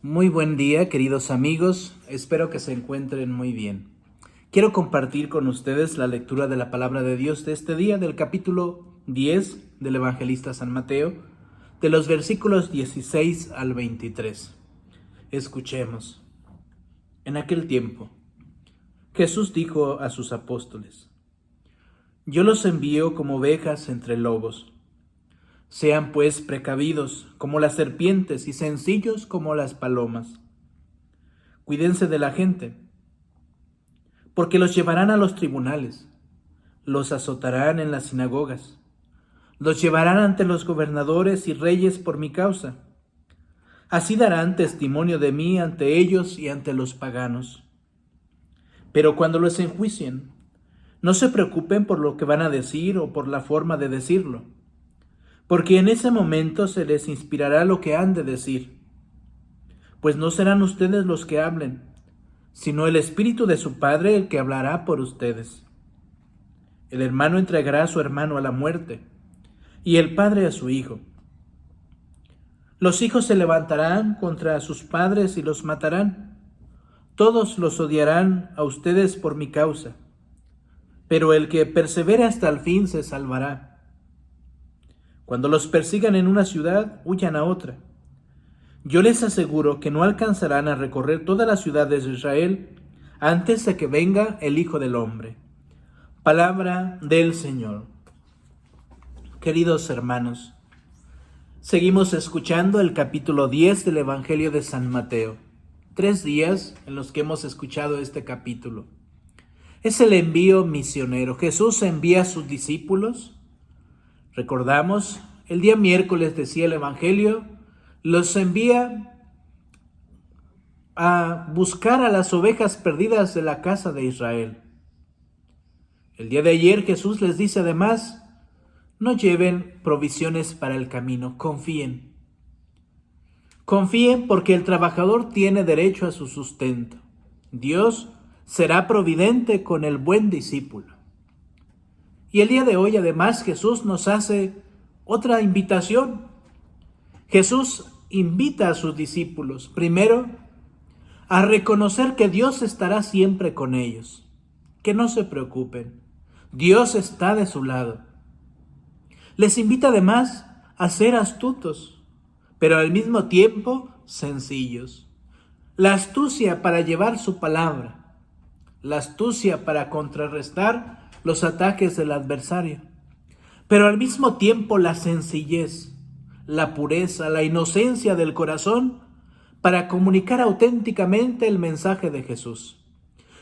Muy buen día, queridos amigos. Espero que se encuentren muy bien. Quiero compartir con ustedes la lectura de la palabra de Dios de este día, del capítulo 10 del Evangelista San Mateo, de los versículos 16 al 23. Escuchemos. En aquel tiempo, Jesús dijo a sus apóstoles: Yo los envío como ovejas entre lobos. Sean pues precavidos como las serpientes y sencillos como las palomas. Cuídense de la gente, porque los llevarán a los tribunales, los azotarán en las sinagogas, los llevarán ante los gobernadores y reyes por mi causa. Así darán testimonio de mí ante ellos y ante los paganos. Pero cuando los enjuicien, no se preocupen por lo que van a decir o por la forma de decirlo, porque en ese momento se les inspirará lo que han de decir. Pues no serán ustedes los que hablen, sino el Espíritu de su Padre el que hablará por ustedes. El hermano entregará a su hermano a la muerte, y el padre a su hijo. Los hijos se levantarán contra sus padres y los matarán. Todos los odiarán a ustedes por mi causa, pero el que persevere hasta el fin se salvará. Cuando los persigan en una ciudad, huyan a otra. Yo les aseguro que no alcanzarán a recorrer todas las ciudades de Israel antes de que venga el Hijo del Hombre. Palabra del Señor. Queridos hermanos, seguimos escuchando el capítulo 10 del Evangelio de San Mateo. 3 días en los que hemos escuchado este capítulo. Es el envío misionero. Jesús envía a sus discípulos. Recordamos, el día miércoles decía el Evangelio, los envía a buscar a las ovejas perdidas de la casa de Israel. El día de ayer Jesús les dice además, no lleven provisiones para el camino, confíen. Confíen porque el trabajador tiene derecho a su sustento. Dios será providente con el buen discípulo. Y el día de hoy además Jesús nos hace otra invitación. Jesús invita a sus discípulos, primero, a reconocer que Dios estará siempre con ellos, que no se preocupen, Dios está de su lado. Les invita además a ser astutos, pero al mismo tiempo sencillos. La astucia para llevar su palabra, la astucia para contrarrestar los ataques del adversario, pero al mismo tiempo la sencillez, la pureza, la inocencia del corazón para comunicar auténticamente el mensaje de Jesús.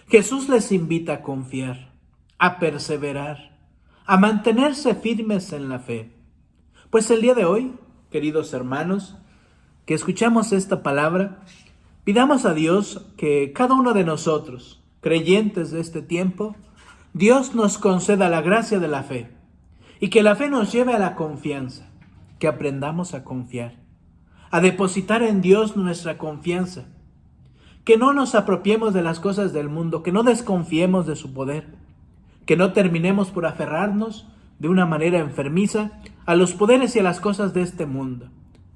Jesús les invita a confiar, a perseverar, a mantenerse firmes en la fe. Pues el día de hoy, queridos hermanos, que escuchamos esta palabra, pidamos a Dios que cada uno de nosotros, creyentes de este tiempo, Dios nos conceda la gracia de la fe y que la fe nos lleve a la confianza, que aprendamos a confiar, a depositar en Dios nuestra confianza, que no nos apropiemos de las cosas del mundo, que no desconfiemos de su poder, que no terminemos por aferrarnos de una manera enfermiza a los poderes y a las cosas de este mundo,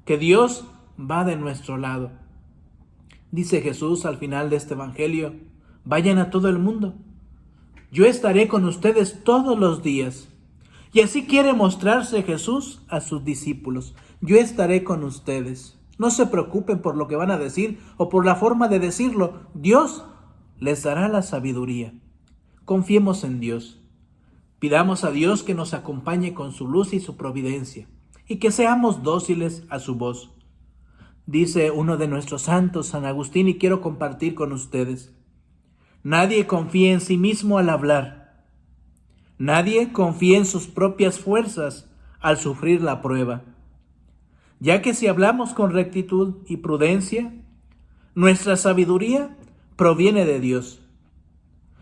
que Dios va de nuestro lado. Dice Jesús al final de este evangelio, vayan a todo el mundo. Yo estaré con ustedes todos los días. Y así quiere mostrarse Jesús a sus discípulos. Yo estaré con ustedes. No se preocupen por lo que van a decir o por la forma de decirlo. Dios les dará la sabiduría. Confiemos en Dios. Pidamos a Dios que nos acompañe con su luz y su providencia y que seamos dóciles a su voz. Dice uno de nuestros santos, San Agustín, y quiero compartir con ustedes. Nadie confía en sí mismo al hablar. Nadie confía en sus propias fuerzas al sufrir la prueba. Ya que si hablamos con rectitud y prudencia, nuestra sabiduría proviene de Dios.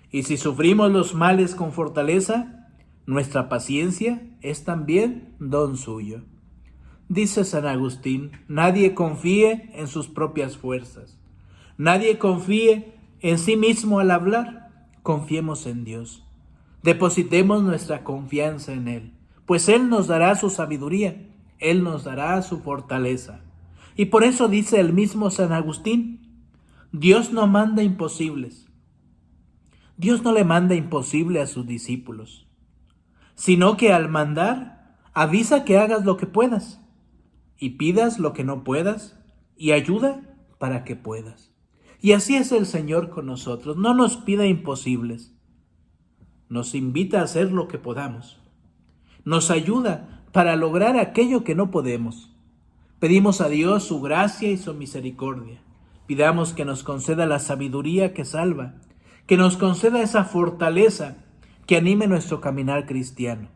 Y si sufrimos los males con fortaleza, nuestra paciencia es también don suyo. Dice San Agustín, nadie confíe en sus propias fuerzas. Nadie confíe en sí mismo al hablar. Confiemos en Dios. Depositemos nuestra confianza en Él, pues Él nos dará su sabiduría, Él nos dará su fortaleza. Y por eso dice el mismo San Agustín, Dios no manda imposibles. Dios no le manda imposible a sus discípulos, sino que al mandar, avisa que hagas lo que puedas y pidas lo que no puedas y ayuda para que puedas. Y así es el Señor con nosotros, no nos pide imposibles, nos invita a hacer lo que podamos, nos ayuda para lograr aquello que no podemos. Pedimos a Dios su gracia y su misericordia. Pidamos que nos conceda la sabiduría que salva, que nos conceda esa fortaleza que anime nuestro caminar cristiano.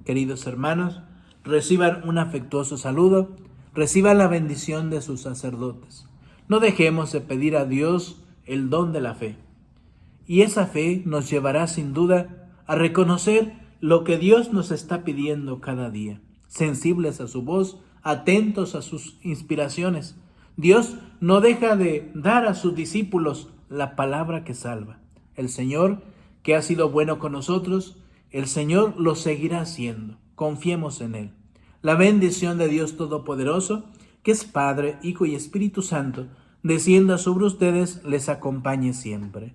Queridos hermanos, reciban un afectuoso saludo, reciban la bendición de sus sacerdotes. No dejemos de pedir a Dios el don de la fe. Y esa fe nos llevará sin duda a reconocer lo que Dios nos está pidiendo cada día, sensibles a su voz, atentos a sus inspiraciones. Dios no deja de dar a sus discípulos la palabra que salva. El Señor, que ha sido bueno con nosotros, el Señor lo seguirá haciendo. Confiemos en Él. La bendición de Dios Todopoderoso, que es Padre, Hijo y Espíritu Santo, descienda sobre ustedes, les acompañe siempre.